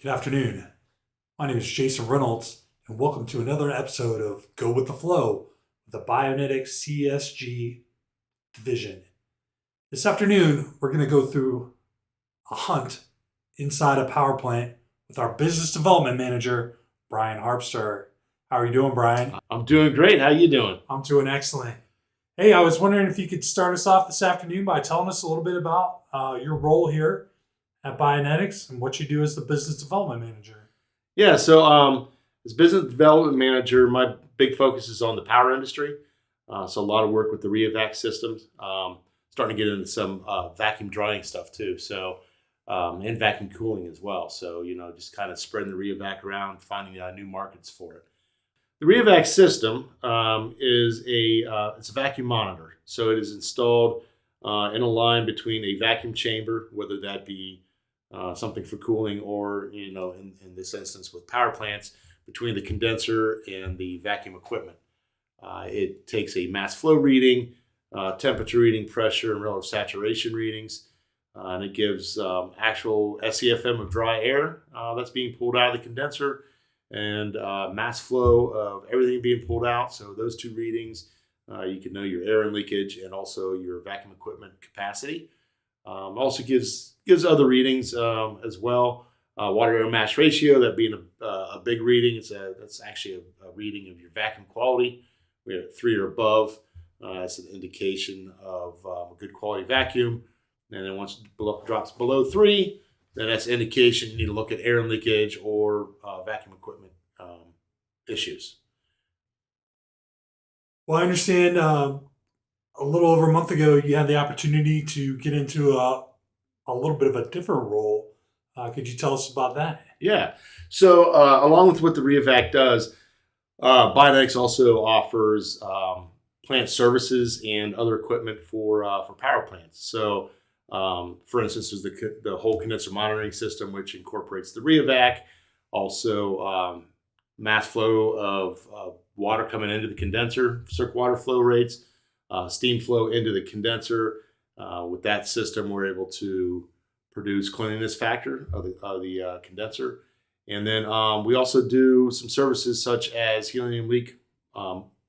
Good afternoon. My name is Jason Reynolds, and welcome to another episode of Go With The Flow with the Bionetics CSG division. This afternoon, we're going to go through a hunt inside a power plant with our business development manager, Brian Harpster. How are you doing, Brian? I'm doing great. How you doing? I'm doing excellent. Hey, I was wondering if you could start us off this afternoon by telling us a little bit about your role here at Bionetics and what you do as the business development manager. Yeah, so as business development manager, my big focus is on the power industry. So a lot of work with the RheoVac systems. Starting to get into some vacuum drying stuff too. So and vacuum cooling as well. So just kind of spreading the RheoVac around, finding new markets for it. The RheoVac system is it's a vacuum monitor. So it is installed in a line between a vacuum chamber, whether that be something for cooling, or in this instance with power plants, between the condenser and the vacuum equipment. It takes a mass flow reading, temperature reading, pressure, and relative saturation readings, and it gives actual SCFM of dry air that's being pulled out of the condenser, and mass flow of everything being pulled out. So those two readings, you can know your air and leakage, and also your vacuum equipment capacity. Also gives other readings as well. Water air mass ratio, that being a big reading. That's actually a reading of your vacuum quality. We have 3 or above. That's an indication of a good quality vacuum. And then once it drops below 3, then that's an indication you need to look at air and leakage or vacuum equipment issues. Well, I understand a little over a month ago, you had the opportunity to get into a little bit of a different role. Could you tell us about that? Yeah. So along with what the RheoVac does, Bionetics also offers plant services and other equipment for power plants. So, for instance, there's the whole condenser monitoring system, which incorporates the RheoVac. Also, mass flow of water coming into the condenser, circ water flow rates, steam flow into the condenser. With that system, we're able to produce cleanliness factor of the condenser. And then we also do some services such as helium leak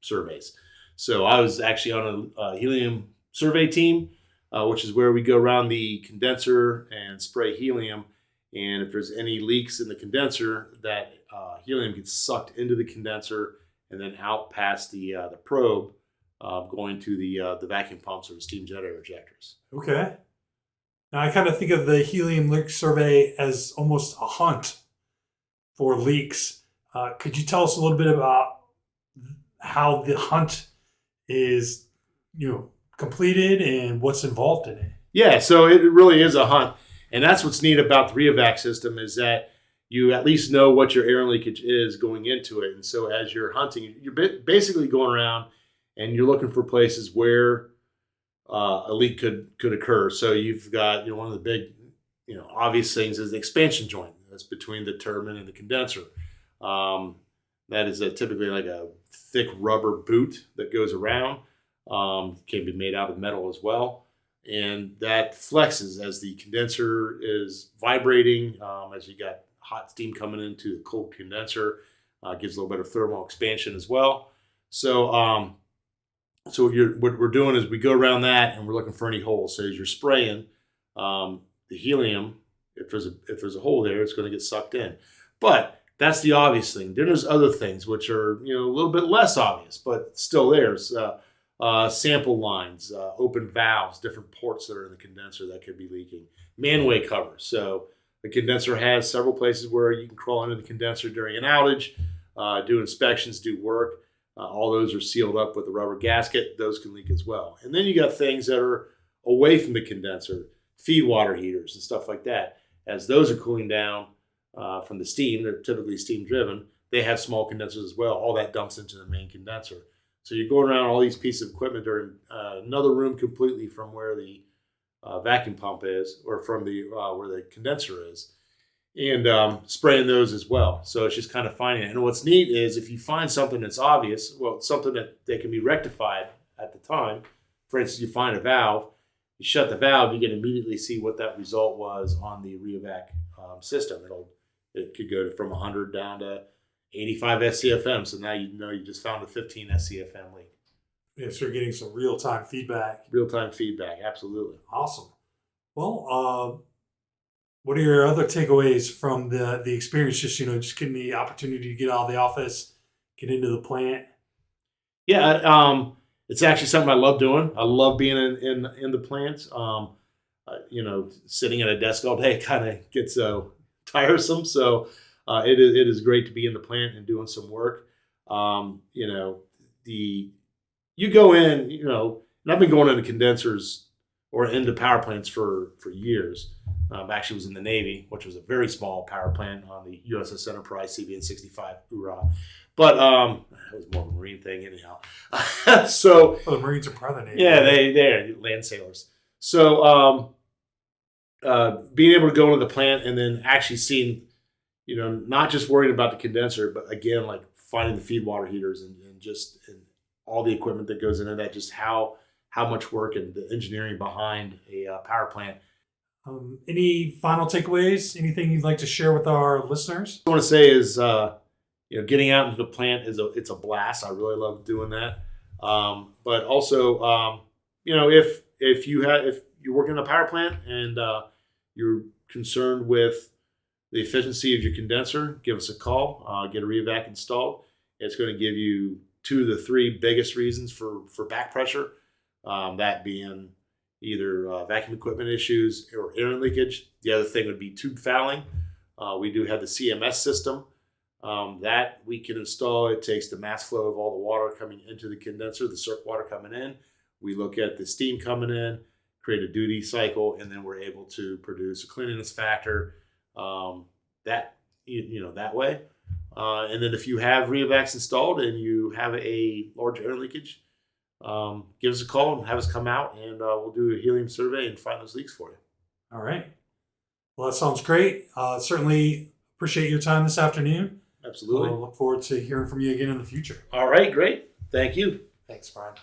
surveys. So I was actually on a helium survey team, which is where we go around the condenser and spray helium. And if there's any leaks in the condenser, that helium gets sucked into the condenser and then out past the probe, going to the vacuum pumps or the steam jet air ejectors. Okay. Now, I kind of think of the helium leak survey as almost a hunt for leaks. Could you tell us a little bit about how the hunt is, completed and what's involved in it? Yeah, so it really is a hunt. And that's what's neat about the RheoVac system, is that you at least know what your air leakage is going into it. And so as you're hunting, you're basically going around and you're looking for places where a leak could occur. So you've got, one of the big, obvious things is the expansion joint that's between the turbine and the condenser. That is typically like a thick rubber boot that goes around. Can be made out of metal as well. And that flexes as the condenser is vibrating, as you got hot steam coming into the cold condenser. Gives a little bit of thermal expansion as well. So what we're doing is we go around that and we're looking for any holes. So as you're spraying the helium, if there's a hole there, it's going to get sucked in. But that's the obvious thing. Then there's other things which are a little bit less obvious, but still there's sample lines, open valves, different ports that are in the condenser that could be leaking, manway covers. So the condenser has several places where you can crawl into the condenser during an outage, do inspections, do work. All those are sealed up with a rubber gasket. Those can leak as well. And then you got things that are away from the condenser, feed water heaters and stuff like that. As those are cooling down from the steam, they're typically steam driven, they have small condensers as well. All that dumps into the main condenser. So you're going around all these pieces of equipment. They're in another room completely from where the vacuum pump is, or from the where the condenser is, and spraying those as well. So it's just kind of finding it. And what's neat is if you find something that's obvious, something that can be rectified at the time. For instance, you find a valve, you shut the valve, you can immediately see what that result was on the RheoVac system. It'll it could go from 100 down to 85 SCFM. So now you know you just found a 15 SCFM leak. Yeah, so you're getting some real-time feedback. Real-time feedback, absolutely. Awesome. Well, what are your other takeaways from the experience? Just getting the opportunity to get out of the office, get into the plant. Yeah, it's actually something I love doing. I love being in the plants. Sitting at a desk all day kind of gets tiresome. So it is great to be in the plant and doing some work. You go in, and I've been going into condensers or into power plants for years. Actually was in the Navy, which was a very small power plant on the USS Enterprise CVN 65 URA. But that was more of a Marine thing anyhow. So the Marines are part of the Navy. Yeah, they're land sailors. So being able to go into the plant and then actually seeing, not just worrying about the condenser, but again, like finding the feed water heaters and all the equipment that goes into that, just how much work and the engineering behind a power plant. Any final takeaways? Anything you'd like to share with our listeners? What I want to say is, getting out into the plant it's a blast. I really love doing that. But also, if you're working in a power plant and you're concerned with the efficiency of your condenser, give us a call. Get a RheoVac installed. It's going to give you 2 of the 3 biggest reasons for back pressure. That being either vacuum equipment issues or air leakage. The other thing would be tube fouling. We do have the CMS system that we can install. It takes the mass flow of all the water coming into the condenser, the circ water coming in. We look at the steam coming in, create a duty cycle, and then we're able to produce a cleanliness factor that way. And then if you have RheoVacs installed and you have a large air leakage, give us a call and have us come out and we'll do a helium survey and find those leaks for you. All right. Well, that sounds great. Certainly appreciate your time this afternoon. Absolutely. We'll look forward to hearing from you again in the future. All right, great. Thank you. Thanks, Brian.